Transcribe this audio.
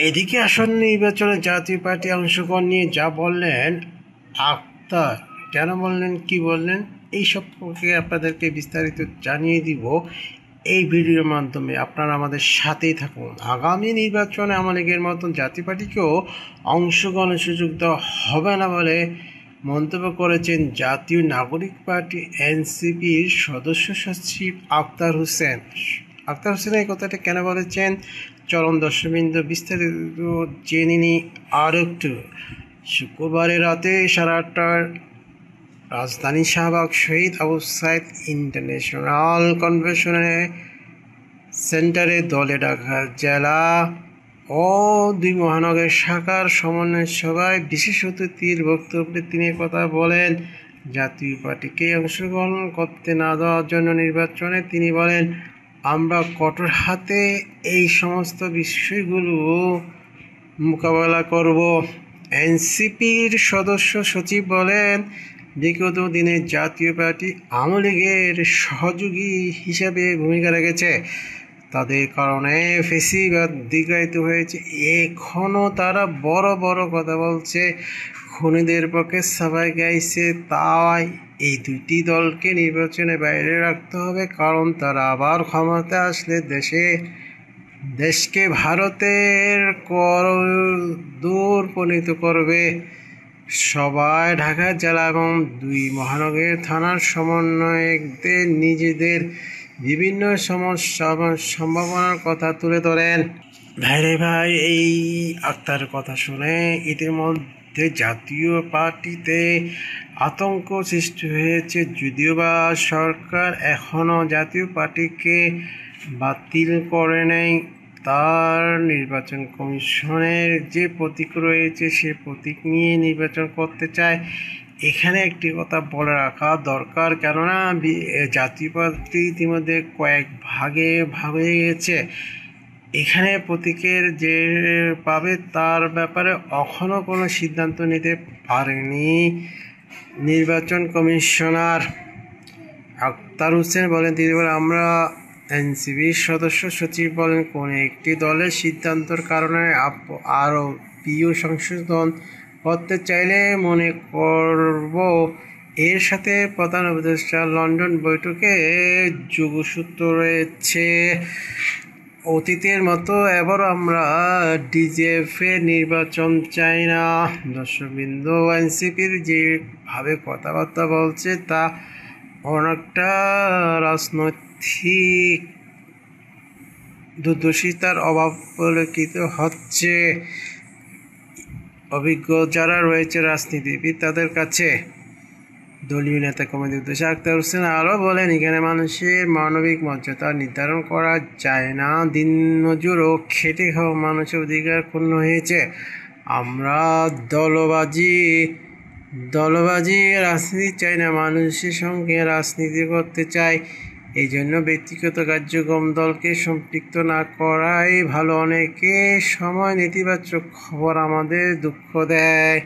এদিকে আসন্ন নির্বাচনে জাতীয় পার্টি অংশগ্রহণ নিয়ে যা বললেন আক্তার, কেন বললেন, কি বললেন, এই সম্পর্কে আপনাদেরকে বিস্তারিত জানিয়ে দিব এই ভিডিওর মাধ্যমে। আপনারা আমাদের সাথেই থাকুন। আগামী নির্বাচনে আওয়ামী লীগের মতন জাতীয় পার্টিকেও অংশগ্রহণের সুযোগ দেওয়া হবে না বলে মন্তব্য করেছেন জাতীয় নাগরিক পার্টি এনসিপির সদস্য সচিব আক্তার হোসেন। আক্তার হোসেন এই কথাটা কেন বলেছেন, চরম দর্শকবৃন্দ বিস্তারিত জেনে নিই আর একটু। শুক্রবারের রাতে 8:30টার রাজধানী শাহবাগ শহীদ আবু সাইদ ইন্টারন্যাশনাল কনভেনশন সেন্টারে দলে ঢাকা জেলা ও 2 মহানগর শাখার সমন্বয় সভায় বিশেষ অতিথির বক্তব্যে তিনি কথা বলেন। জাতীয় পার্টিকে অংশগ্রহণ করতে না দেওয়ার জন্য নির্বাচনে তিনি বলেন, আমরা কঠোর হাতে এই সমস্ত বিষয়গুলো মোকাবেলা করব। এনসিপির সদস্য সচিব বলেন, বিগত দিনে জাতীয় পার্টি আওয়ামী লীগের সহযোগী হিসাবে ভূমিকা রেখেছে। তাদের কারণে ফেসিবাদ দীর্ঘায়িত হয়েছে। এখনও তারা বড় বড় কথা বলছে, খুনিদের পক্ষে সাফাই গাইছে। তাই এই দুটি দলকে নির্বাচনের বাইরে রাখতে হবে, কারণ তারা আবার ক্ষমতা আসলে দেশকে ভারতের করদূর পরিণত করবে। সবাই ঢাকা জেলা এবং 2 মহানগর থানার সমন্বয়কদের নিজেদের বিভিন্ন সমস্যা এবং সম্ভাবনার কথা তুলে ধরেন। ভাই এই আক্তার কথা শুনে ইতিমধ্যে জাতীয় পার্টিতে আতঙ্ক সৃষ্টি হয়েছে। যদিও বা সরকার এখনও জাতীয় পার্টিকে বাতিল করে নেই, তার নির্বাচন কমিশনের যে প্রতীক রয়েছে সে প্রতীক নিয়ে নির্বাচন করতে চায়। এখানে একটি কথা বলে রাখা দরকার, কেননা জাতীয় পার্টি ইতিমধ্যে কয়েক ভাগে ভাগ হয়ে গেছে। এখানে প্রতীকের যে পাবে তার ব্যাপারে এখনও কোনো সিদ্ধান্ত নিতে পারেনি নির্বাচন কমিশনার। আক্তার হোসেন বলেন, তিনি বলেন, আমরা এনসিপির সদস্য সচিব বলেন, কোন একটি দলের সিদ্ধান্তর কারণে আরও প্রিয় সংশোধন করতে চাইলে মনে করব এর সাথে প্রধান উপদেষ্টা লন্ডন বৈঠকে যোগসূত্র রয়েছে। অতীতের মতো এবার আমরা ডিজেএফের নির্বাচন চাই না। দর্শকবৃন্দ, এনসিপির যেভাবে কথাবার্তা বলছে তা অনেকটা রাজনৈতিক দূরদর্শিতার অভাব পরিলক্ষিত হচ্ছে অভিজ্ঞ যারা রয়েছে রাজনীতিবিদ তাদের কাছে। দলীয় নেতা কর্মীদের উদ্দেশ্যে আক্তার হোসেন আরও বলেন, এখানে মানুষের মানবিক মর্যাদা নির্ধারণ করা যায় না। দিনমজুর ও খেটে খাওয়া মানুষের অধিকার ক্ষুণ্ণ হয়েছে। আমরা দলবাজি রাজনীতি চাই না, মানুষের সঙ্গে রাজনীতি করতে চাই। এই জন্য ব্যক্তিগত কার্যক্রম দলকে সম্পৃক্ত না করাই ভালো। অনেকে সময় নেতিবাচক খবর আমাদের দুঃখ দেয়।